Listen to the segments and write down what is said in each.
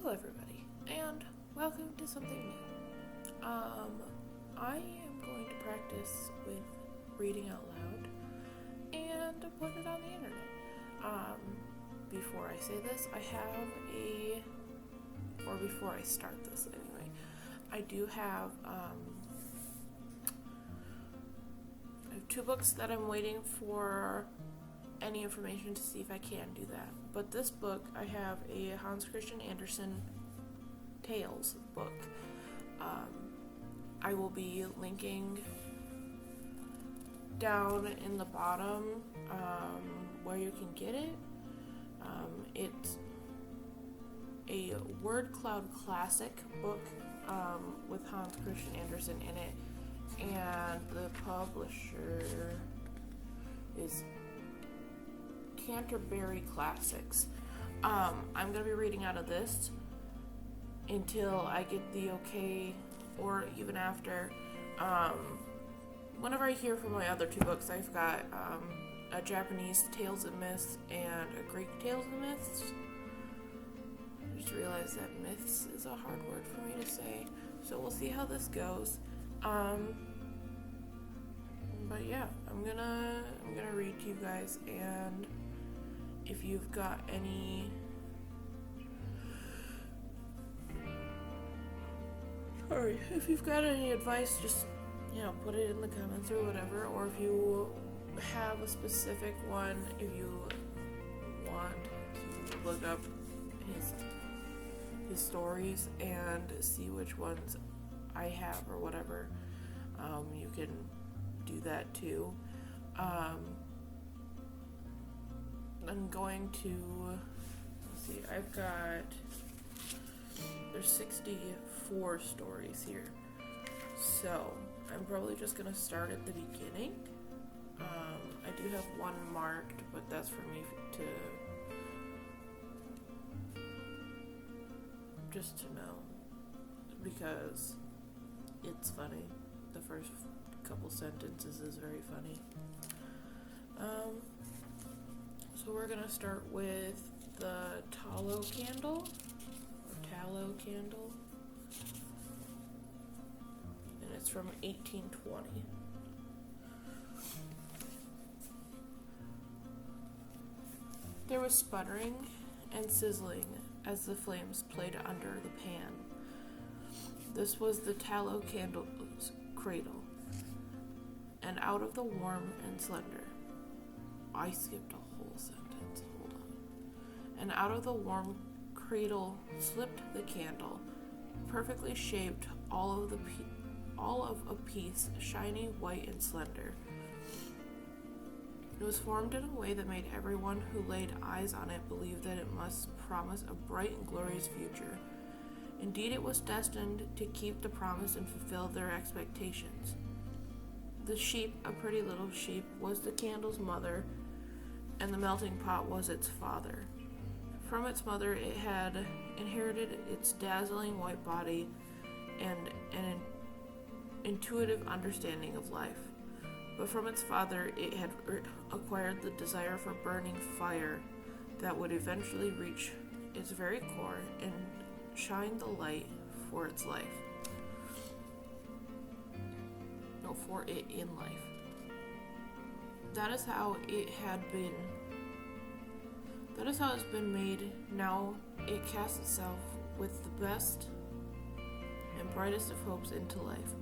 Hello, everybody, and welcome to something new. I am going to practice with reading out loud and put it on the internet. Before I say this, before I start this anyway, I do have, I have two books that I'm waiting for any information to see if I can do that. But this book, I have a Hans Christian Andersen Tales book. I will be linking down in the bottom where you can get it. It's a word cloud classic book with Hans Christian Andersen in it, and the publisher is Canterbury Classics. I'm going to be reading out of this until I get the okay, or even after. Whenever I hear from my other two books, I've got a Japanese Tales and Myths and a Greek Tales and Myths. I just realized that myths is a hard word for me to say, so we'll see how this goes. But yeah, I'm gonna read to you guys, and if you've got any advice, just, put it in the comments or whatever. Or if you have a specific one, if you want to look up his stories and see which ones I have or whatever, you can do that too. I'm going to, there's 64 stories here, so I'm probably just going to start at the beginning. I do have one marked, but that's for me just to know, because it's funny. The first couple sentences is very funny. So we're gonna start with the tallow candle, and it's from 1820. There was sputtering and sizzling as the flames played under the pan. This was the tallow candle's cradle, and out of the warm and slender, I skipped a whole sentence, hold on. And out of the warm cradle slipped the candle, perfectly shaped, all of a piece, shiny, white, and slender. It was formed in a way that made everyone who laid eyes on it believe that it must promise a bright and glorious future. Indeed, it was destined to keep the promise and fulfill their expectations. The sheep, a pretty little sheep, was the candle's mother, and the melting pot was its father. From its mother, it had inherited its dazzling white body and an intuitive understanding of life. But from its father, it had acquired the desire for burning fire that would eventually reach its very core and shine the light for its life. No, for it in life. That is how it had been. That is how it's been made. Now it casts itself with the best and brightest of hopes into life.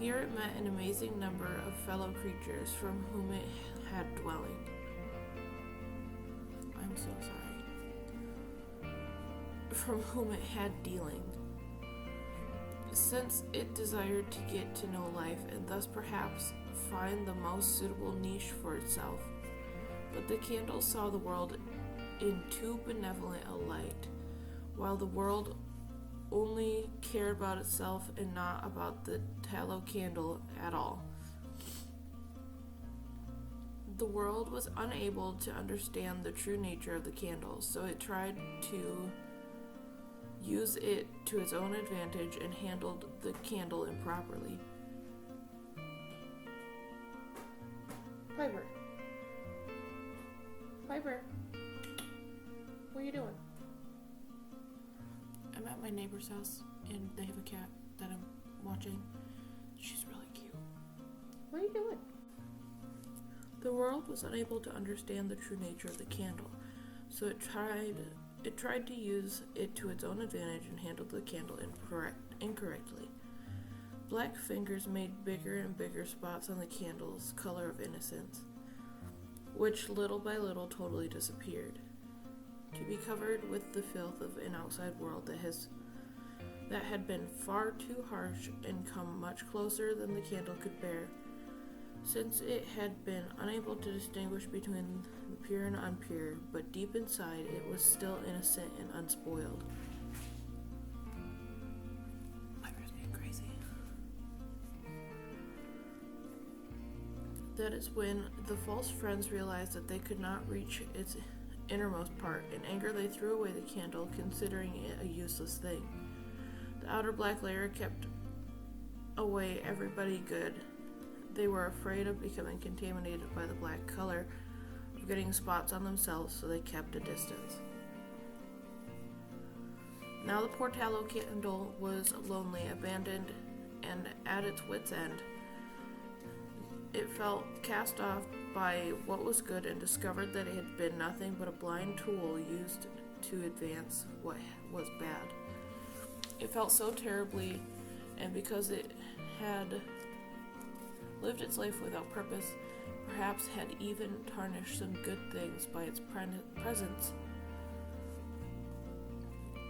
Here it met an amazing number of fellow creatures from whom it had dwelling. I'm so sorry. From whom it had dealing. Since it desired to get to know life and thus perhaps find the most suitable niche for itself. But the candle saw the world in too benevolent a light, while the world only cared about itself and not about the tallow candle at all. The world was unable to understand the true nature of the candle, so it tried to use it to its own advantage and handled the candle improperly. Piper, what are you doing? my neighbor's house, and they have a cat that I'm watching. She's really cute. What are you doing? The world was unable to understand the true nature of the candle, so it tried to use it to its own advantage and handled the candle incorrectly. Black fingers made bigger and bigger spots on the candle's color of innocence, which little by little totally disappeared, to be covered with the filth of an outside world that had been far too harsh and come much closer than the candle could bear, since it had been unable to distinguish between the pure and unpure, but deep inside it was still innocent and unspoiled. My bear's being crazy. That is when the false friends realized that they could not reach its innermost part. In anger, they threw away the candle, considering it a useless thing. The outer black layer kept away everybody good. They were afraid of becoming contaminated by the black color, of getting spots on themselves, so they kept a distance. Now the poor tallow candle was lonely, abandoned, and at its wit's end. It felt cast off by what was good and discovered that it had been nothing but a blind tool used to advance what was bad. It felt so terribly, and because it had lived its life without purpose, perhaps had even tarnished some good things by its presence.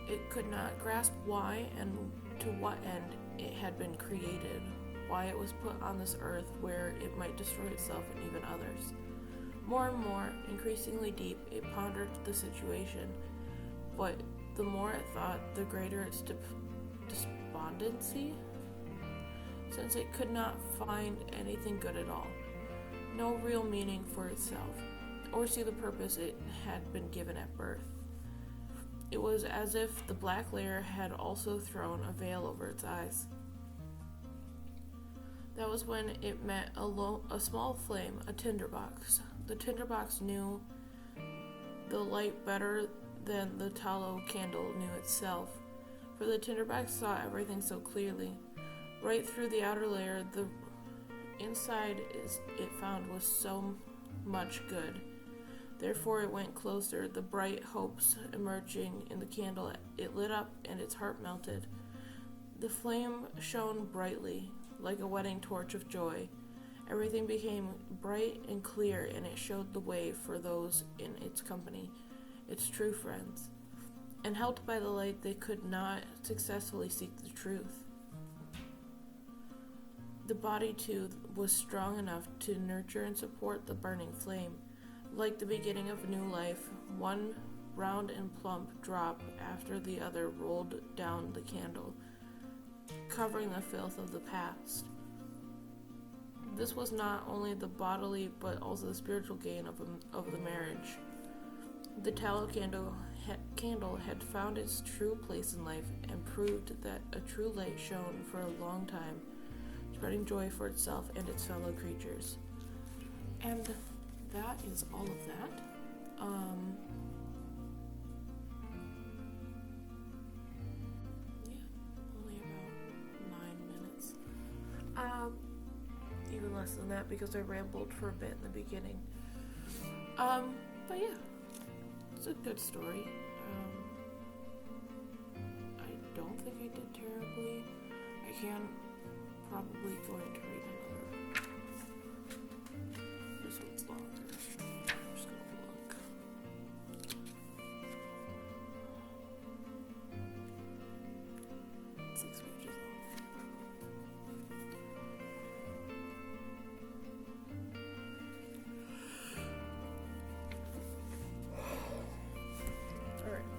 It could not grasp why and to what end it had been created, why it was put on this earth where it might destroy itself and even others. More and more, increasingly deep, it pondered the situation, but the more it thought, the greater its despondency, since it could not find anything good at all, no real meaning for itself, or see the purpose it had been given at birth. It was as if the black layer had also thrown a veil over its eyes. That was when it met a small flame, a tinderbox. The tinderbox knew the light better than the tallow candle knew itself, for the tinderbox saw everything so clearly. Right through the outer layer, the inside it found was so much good. Therefore it went closer, the bright hopes emerging in the candle. It lit up and its heart melted. The flame shone brightly, like a wedding torch of joy. Everything became bright and clear, and it showed the way for those in its company, its true friends. And helped by the light, they could not successfully seek the truth. The body, too, was strong enough to nurture and support the burning flame. Like the beginning of a new life, one round and plump drop after the other rolled down the candle, covering the filth of the past. This was not only the bodily but also the spiritual gain of the marriage. The tallow candle had found its true place in life and proved that a true light shone for a long time, spreading joy for itself and its fellow creatures. And that is all of that. Only about 9 minutes. Even less than that because I rambled for a bit in the beginning. But yeah, it's a good story. I don't think I did terribly. I can probably going to read another. This one's longer. I'm just gonna look. It's 6 pages long. Alright.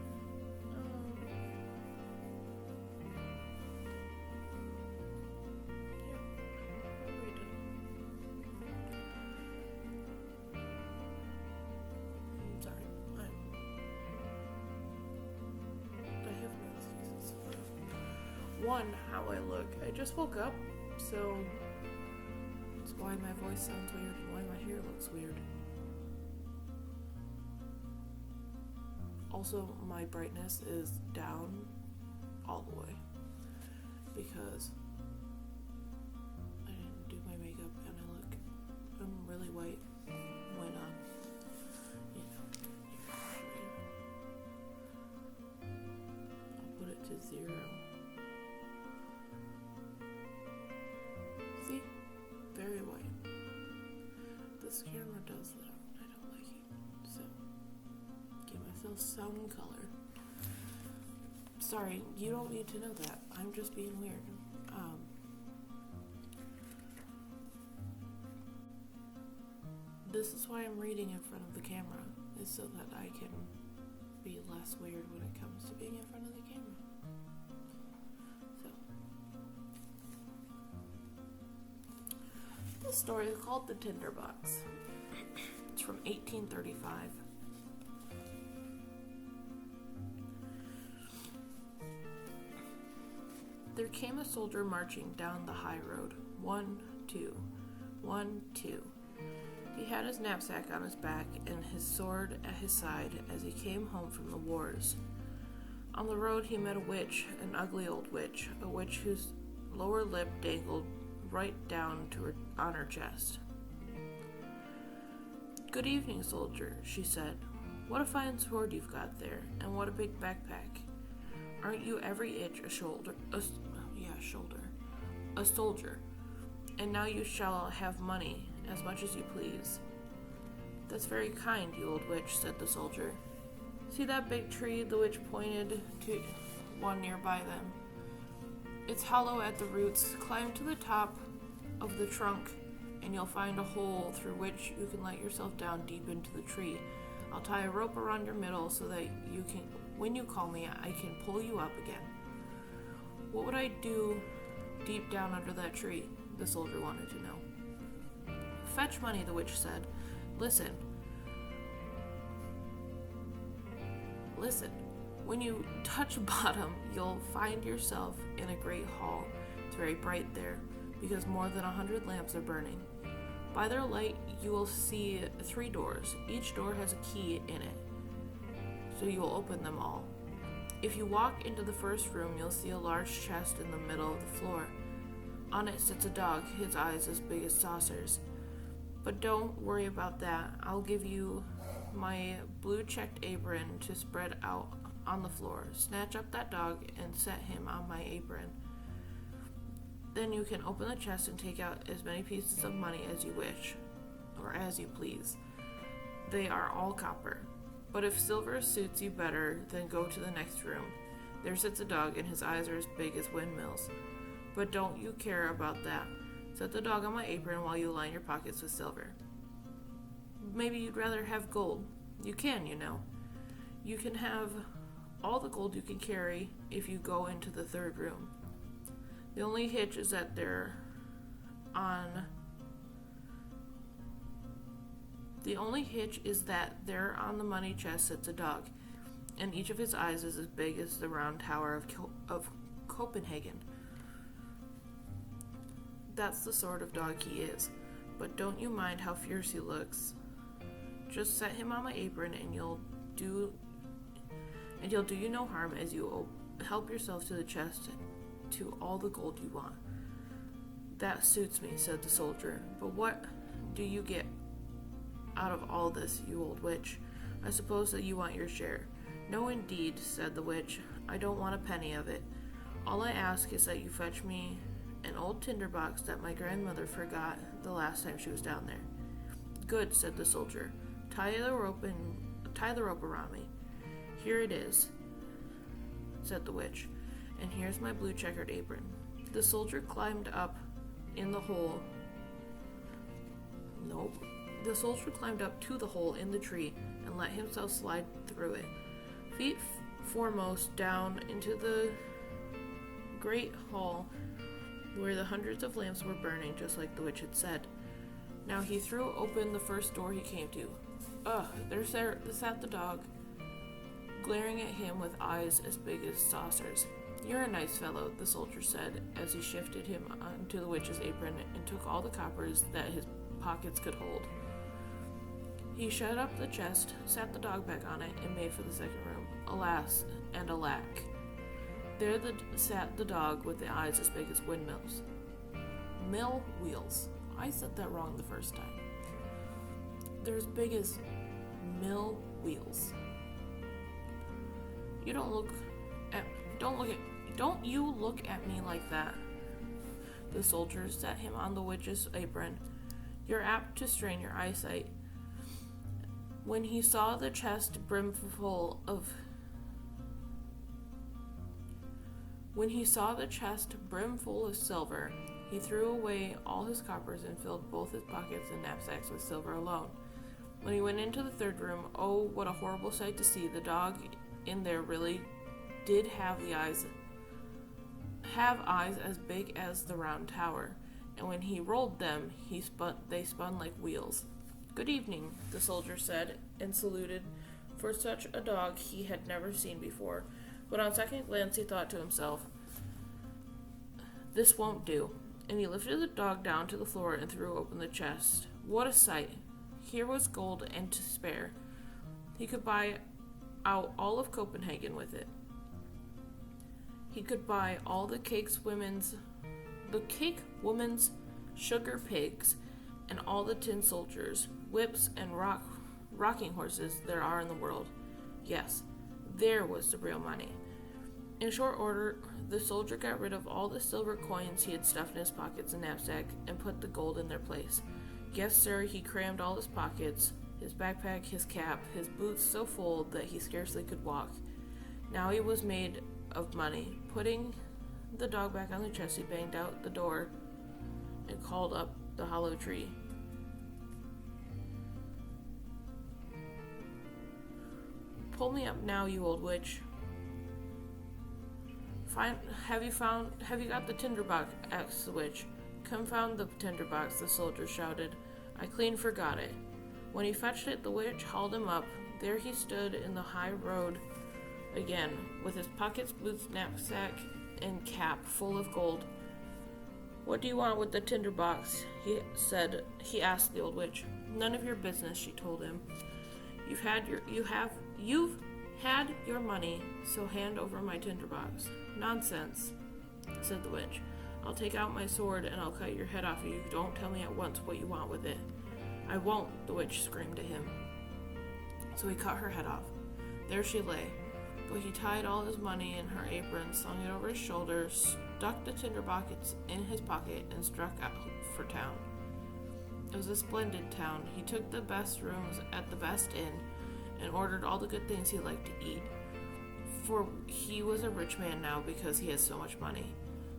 One, how I look. I just woke up, so that's why my voice sounds weird and why my hair looks weird. Also, my brightness is down all the way because I didn't do my makeup and I'm really white when I'll put it to 0. See? Very white. This camera does that. I don't like it. So, give myself some color. Sorry, you don't need to know that. I'm just being weird. This is why I'm reading in front of the camera, is so that I can be less weird when it comes to being in front of the camera. So, this story is called The Tinderbox. It's from 1835. There came a soldier marching down the high road. 1, 2, 1, 2. He had his knapsack on his back and his sword at his side as he came home from the wars. On the road he met a witch, an ugly old witch, a witch whose lower lip dangled right down on her chest. "Good evening, soldier," she said. "What a fine sword you've got there, and what a big backpack. Aren't you every inch a soldier? And now you shall have money, as much as you please." "That's very kind, you old witch," said the soldier. "See that big tree?" The witch pointed to one nearby them. "It's hollow at the roots. Climb to the top of the trunk, and you'll find a hole through which you can let yourself down deep into the tree. I'll tie a rope around your middle so that you can, when you call me, I can pull you up again." "What would I do deep down under that tree?" the soldier wanted to know. "Fetch money," the witch said. Listen. When you touch bottom, you'll find yourself in a great hall. It's very bright there, because more than 100 lamps are burning. By their light, you will see 3 doors. Each door has a key in it, so you will open them all. If you walk into the first room, you'll see a large chest in the middle of the floor. On it sits a dog, his eyes as big as saucers. But don't worry about that. I'll give you my blue-checked apron to spread out on the floor. Snatch up that dog and set him on my apron. Then you can open the chest and take out as many pieces of money as you wish, or as you please. They are all copper. But if silver suits you better, then go to the next room. There sits a dog, and his eyes are as big as windmills. But don't you care about that. Set the dog on my apron while you line your pockets with silver. Maybe you'd rather have gold. You can, you know. You can have all the gold you can carry if you go into the third room. The only hitch is that they're on the money chest sits a dog, and each of his eyes is as big as the round tower of Copenhagen. That's the sort of dog he is, but don't you mind how fierce he looks. Just set him on my apron, and he'll do you no harm as you help yourself to the chest to all the gold you want. That suits me, said the soldier. But what do you get out of all this, you old witch? I suppose that you want your share. No, indeed, said the witch. I don't want a penny of it. All I ask is that you fetch me an old tinderbox that my grandmother forgot the last time she was down there. Good, said the soldier. Tie the rope around me. Here it is, said the witch, and here's my blue checkered apron. The soldier climbed up in the hole. Nope. The soldier climbed up to the hole in the tree and let himself slide through it, feet foremost, down into the great hall where the hundreds of lamps were burning, just like the witch had said. Now he threw open the first door he came to. There sat the dog, glaring at him with eyes as big as saucers. You're a nice fellow, the soldier said, as he shifted him onto the witch's apron and took all the coppers that his pockets could hold. He shut up the chest, sat the dog back on it, and made for the second room. Alas and alack. There sat the dog with the eyes as big as windmills. Mill wheels. I said that wrong the first time. They're as big as mill wheels. Don't you look at me like that. The soldier set him on the witch's apron. You're apt to strain your eyesight. When he saw the chest brimful of silver, he threw away all his coppers and filled both his pockets and knapsacks with silver alone. When he went into the third room, oh, what a horrible sight to see. The dog in there really did have eyes as big as the round tower, and when he rolled them, they spun like wheels. Good evening, the soldier said, and saluted. For such a dog he had never seen before, but on second glance he thought to himself, this won't do, and he lifted the dog down to the floor and threw open the chest. What a sight! Here was gold and to spare. He could buy out all of Copenhagen with it. He could buy all the cake woman's sugar pigs, and all the tin soldiers, whips, and rocking horses there are in the world. Yes, there was the real money. In short order, the soldier got rid of all the silver coins he had stuffed in his pockets and knapsack and put the gold in their place. Yes, sir, he crammed all his pockets, his backpack, his cap, his boots so full that he scarcely could walk. Now he was made of money. Putting the dog back on the chest, he banged out the door and called up the hollow tree. Pull me up now, you old witch. Have you got the tinderbox? Asked the witch. Confound the tinderbox, the soldier shouted. I clean forgot it. When he fetched it, the witch hauled him up. There he stood in the high road again, with his pockets, boots, knapsack, and cap full of gold. What do you want with the tinderbox? He asked the old witch. None of your business, she told him. You've had your money, so hand over my tinderbox. Nonsense, said the witch. I'll take out my sword and I'll cut your head off if you don't tell me at once what you want with it. I won't, the witch screamed at him. So he cut her head off. There she lay, but he tied all his money in her apron, slung it over his shoulders, stuck the tinderbox in his pocket, and struck out for town. It was a splendid town. He took the best rooms at the best inn and ordered all the good things he liked to eat, for he was a rich man now because he had so much money.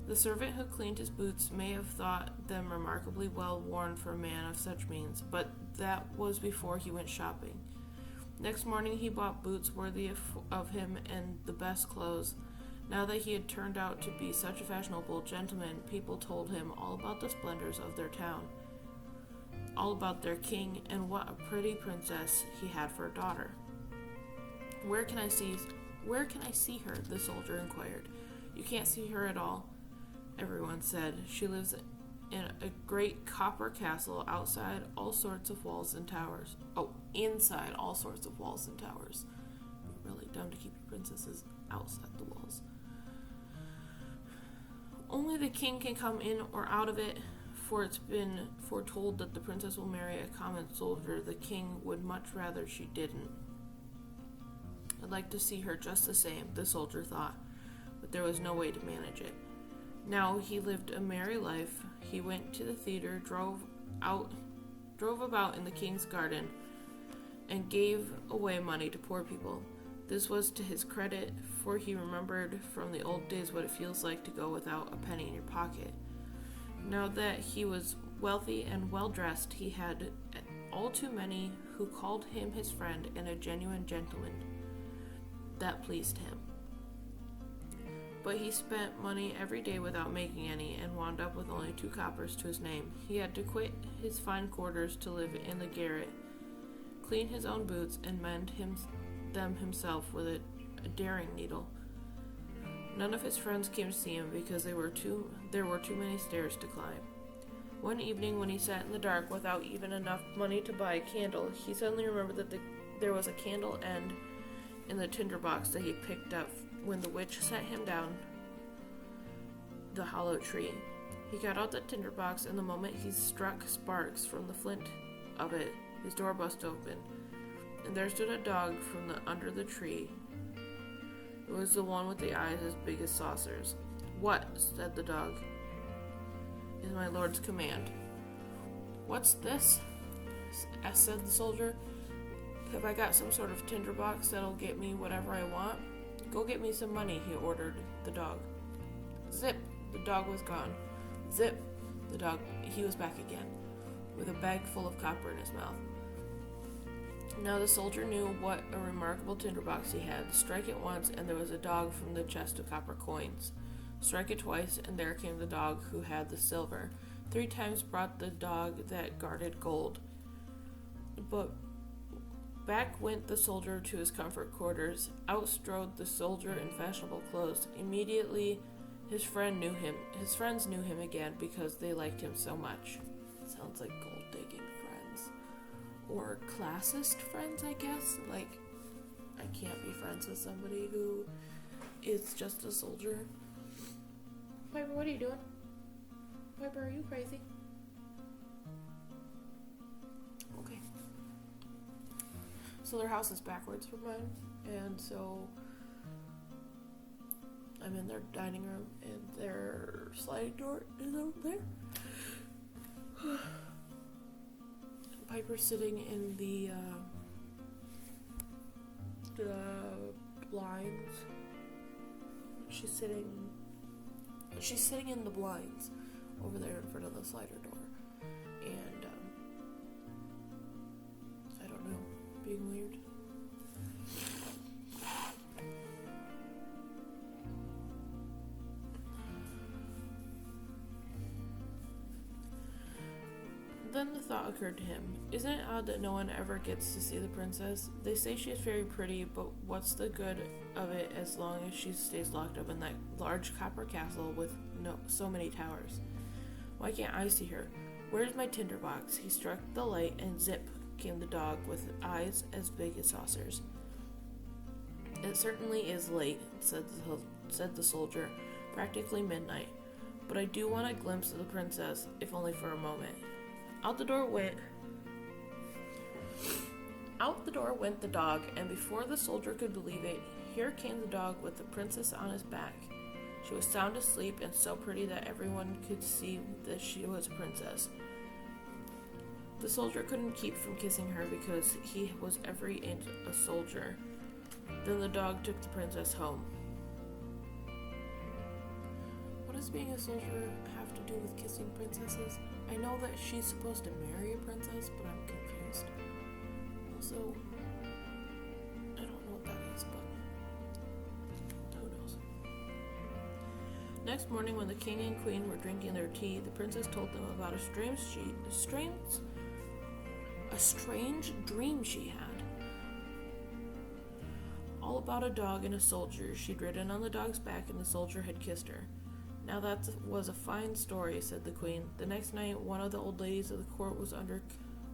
The servant who cleaned his boots may have thought them remarkably well worn for a man of such means, but that was before he went shopping. Next morning he bought boots worthy of him and the best clothes. Now that he had turned out to be such a fashionable gentleman, people told him all about the splendors of their town, all about their king, and what a pretty princess he had for a daughter. Where can I see her? The soldier inquired. You can't see her at all, everyone said. She lives in a great copper castle outside all sorts of walls and towers. Oh, inside all sorts of walls and towers. It'd be really dumb to keep your princesses outside the walls. Only the king can come in or out of it, for it's been foretold that the princess will marry a common soldier. The king would much rather she didn't. I'd like to see her just the same, the soldier thought, but there was no way to manage it. Now he lived a merry life. He went to the theater, drove about in the king's garden, and gave away money to poor people. This was to his credit, for he remembered from the old days what it feels like to go without a penny in your pocket. Now that he was wealthy and well-dressed, he had all too many who called him his friend and a genuine gentleman. That pleased him. But he spent money every day without making any, and wound up with only 2 coppers to his name. He had to quit his fine quarters to live in the garret, clean his own boots, and mend them himself with a daring needle. None of his friends came to see him because there were too many stairs to climb. One evening, when he sat in the dark without even enough money to buy a candle, he suddenly remembered that there was a candle end in the tinderbox that he picked up when the witch set him down the hollow tree. He got out the tinderbox, and the moment he struck sparks from the flint of it, his door burst open, and there stood a dog from under the tree. It was the one with the eyes as big as saucers. "What," said the dog, "is my lord's command?" "What's this?" said the soldier. "Have I got some sort of tinderbox that'll get me whatever I want?" "Go get me some money," he ordered the dog. Zip! The dog was gone. Zip! The dog, he was back again, with a bag full of copper in his mouth. Now the soldier knew what a remarkable tinderbox he had. Strike it once, and there was a dog from the chest of copper coins. Strike it twice, and there came the dog who had the silver. 3 times brought the dog that guarded gold. But back went the soldier to his comfort quarters. Out strode the soldier in fashionable clothes. Immediately his friends knew him again because they liked him so much. Sounds like gold-digging friends. Or classist friends, I guess. Like, I can't be friends with somebody who is just a soldier. Piper, what are you doing? Piper, are you crazy? Okay. So their house is backwards from mine, and so I'm in their dining room, and their sliding door is over there. Piper's sitting in the blinds. She's sitting in the blinds over there in front of the slider door, and I don't know, being weird. Then the thought occurred to him, isn't it odd that no one ever gets to see the princess? They say she is very pretty, but what's the good of it as long as she stays locked up in that large copper castle with so many towers? Why can't I see her? Where's my tinderbox? He struck the light, and zip came the dog with eyes as big as saucers. It certainly is late, said the soldier, practically midnight, but I do want a glimpse of the princess, if only for a moment. Out the door went the dog, and before the soldier could believe it, here came the dog with the princess on his back. She was sound asleep and so pretty that everyone could see that she was a princess. The soldier couldn't keep from kissing her because he was every inch a soldier. Then the dog took the princess home. What does being a soldier have to do with kissing princesses? I know that she's supposed to marry a princess, but I'm confused. Also, I don't know what that is, but who knows. Next morning, when the king and queen were drinking their tea, the princess told them about a strange dream she had. All about a dog and a soldier. She'd ridden on the dog's back, and the soldier had kissed her. Now that was a fine story, said the queen. The next night, one of the old ladies of the court was under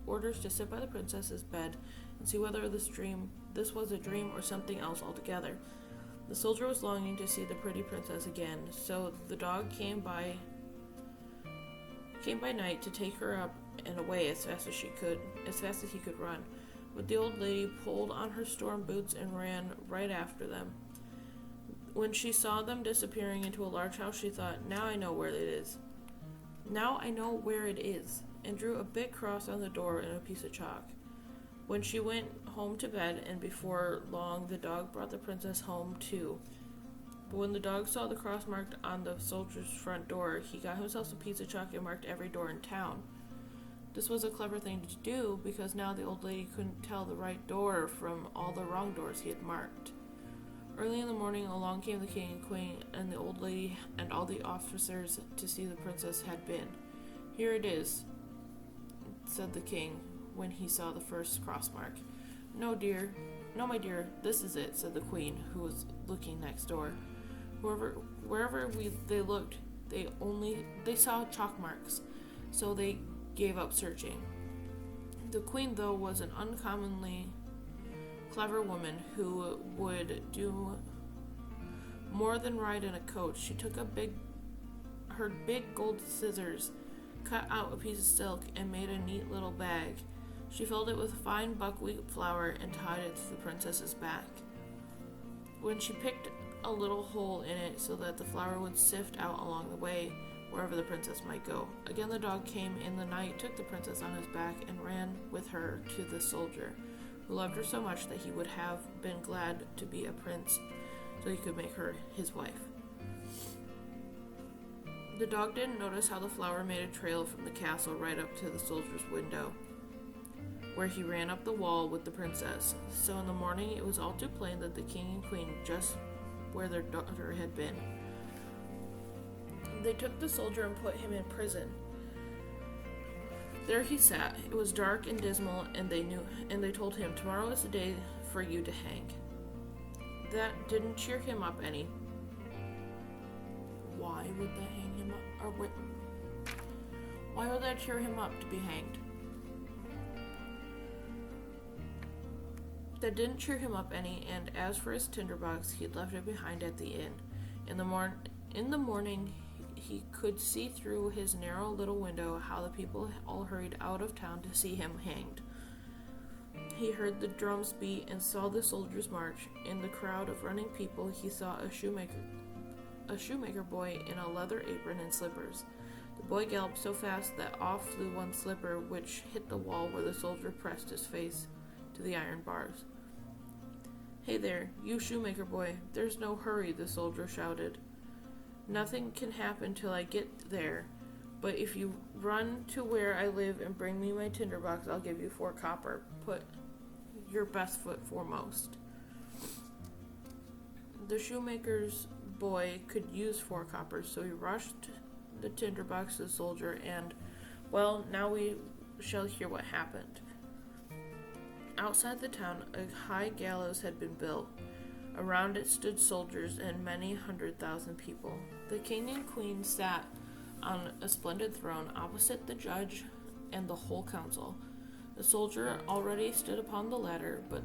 orders to sit by the princess's bed and see whether this was a dream or something else altogether. The soldier was longing to see the pretty princess again, so the dog came by night to take her up and away as fast as he could run. But the old lady pulled on her storm boots and ran right after them. When she saw them disappearing into a large house, she thought, now I know where it is. And drew a big cross on the door and a piece of chalk. When she went home to bed, and before long the dog brought the princess home too. But when the dog saw the cross marked on the soldier's front door, he got himself a piece of chalk and marked every door in town. This was a clever thing to do, because now the old lady couldn't tell the right door from all the wrong doors he had marked. Early in the morning, along came the king and queen, and the old lady and all the officers to see the princess had been. Here it is, said the king, when he saw the first cross mark. No, my dear, this is it, said the queen, who was looking next door. Wherever they looked, they saw chalk marks, so they gave up searching. The queen, though, was an uncommonly clever woman who would do more than ride in a coach. She took her big gold scissors, cut out a piece of silk, and made a neat little bag. She filled it with fine buckwheat flour and tied it to the princess's back. When she picked a little hole in it so that the flour would sift out along the way, wherever the princess might go. Again the dog came in the night, took the princess on his back, and ran with her to the soldier, who loved her so much that he would have been glad to be a prince, so he could make her his wife. The dog didn't notice how the flour made a trail from the castle right up to the soldier's window, where he ran up the wall with the princess. So in the morning it was all too plain that the king and queen just where their daughter had been. They took the soldier and put him in prison. There he sat. It was dark and dismal, and they told him, "Tomorrow is the day for you to hang." That didn't cheer him up any. Why would that hang him up? Why would that cheer him up to be hanged? That didn't cheer him up any, and as for his tinderbox, he'd left it behind at the inn. In the morning, he could see through his narrow little window how the people all hurried out of town to see him hanged. He heard the drums beat and saw the soldiers march. In the crowd of running people, he saw a shoemaker boy in a leather apron and slippers. The boy galloped so fast that off flew one slipper, which hit the wall where the soldier pressed his face to the iron bars. "Hey there, you shoemaker boy, there's no hurry," the soldier shouted. "Nothing can happen till I get there, but if you run to where I live and bring me my tinderbox, I'll give you 4 copper. Put your best foot foremost." The shoemaker's boy could use 4 coppers, so he rushed the tinderbox to the soldier, and, well, now we shall hear what happened. Outside the town, a high gallows had been built. Around it stood soldiers and many 100,000 people. The king and queen sat on a splendid throne opposite the judge and the whole council. The soldier already stood upon the ladder, but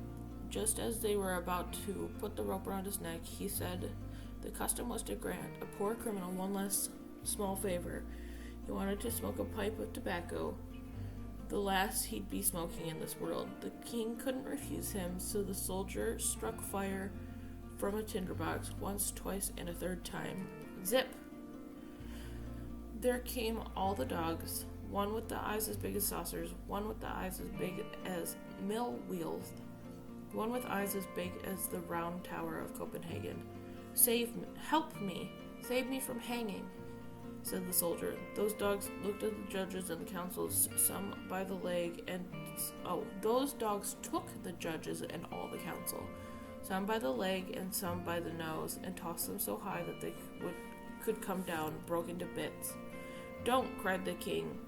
just as they were about to put the rope around his neck, he said the custom was to grant a poor criminal one last small favor. He wanted to smoke a pipe of tobacco, the last he'd be smoking in this world. The king couldn't refuse him, so the soldier struck fire from a tinderbox once, twice, and a third time. Zip! There came all the dogs, one with the eyes as big as saucers, one with the eyes as big as mill wheels, one with eyes as big as the round tower of Copenhagen. "Save me! Help me! Save me from hanging!" said the soldier. Those dogs looked at the judges and the councils, some by the leg, and those dogs took the judges and all the council, some by the leg and some by the nose, and tossed them so high that they could come down, broken to bits. "Don't!" cried the king.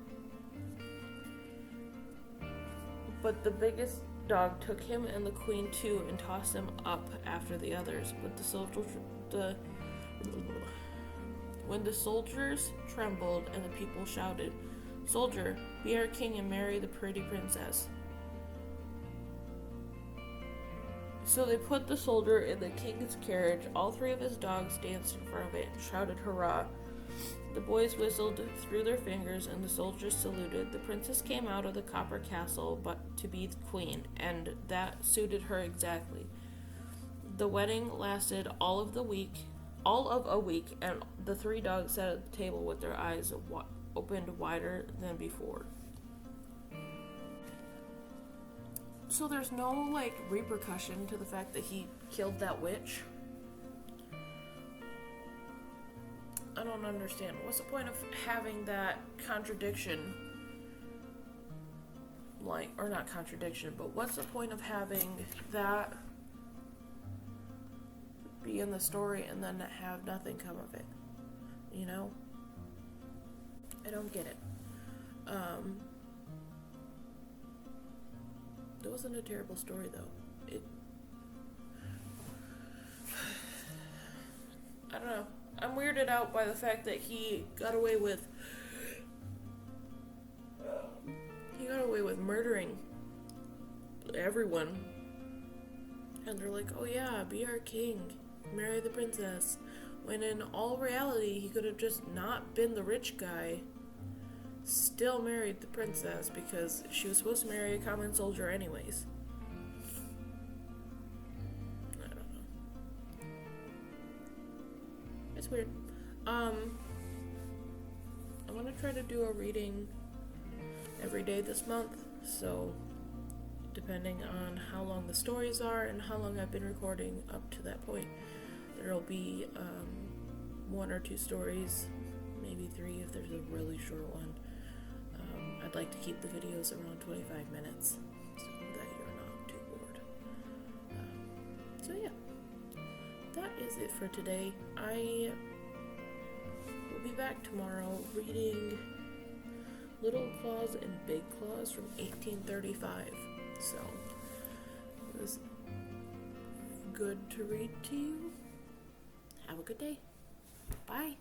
But the biggest dog took him and the queen too, and tossed them up after the others. But when the soldiers trembled and the people shouted, "Soldier, be our king and marry the pretty princess." So they put the soldier in the king's carriage. All 3 of his dogs danced in front of it and shouted hurrah. The boys whistled through their fingers and the soldiers saluted. The princess came out of the copper castle but to be the queen, and that suited her exactly. The wedding lasted all of a week, and the 3 dogs sat at the table with their eyes opened wider than before. So there's no, repercussion to the fact that he killed that witch? I don't understand. What's the point of having that contradiction? Or not contradiction, but what's the point of having that be in the story and then have nothing come of it? You know? I don't get it. It wasn't a terrible story, though. I don't know. I'm weirded out by the fact that he got away with murdering everyone. And they're like, "Oh yeah, be our king, marry the princess." when in all reality he could have just not been the rich guy, still married the princess because she was supposed to marry a common soldier anyways. I don't know. It's weird. I'm gonna try to do a reading every day this month, so depending on how long the stories are and how long I've been recording up to that point, there'll be 1 or 2 stories, maybe 3 if there's a really short one. I'd like to keep the videos around 25 minutes so that you're not too bored. So yeah, that is it for today. I will be back tomorrow reading Little Claus and Big Claus from 1835. So it was good to read to you. Have a good day. Bye.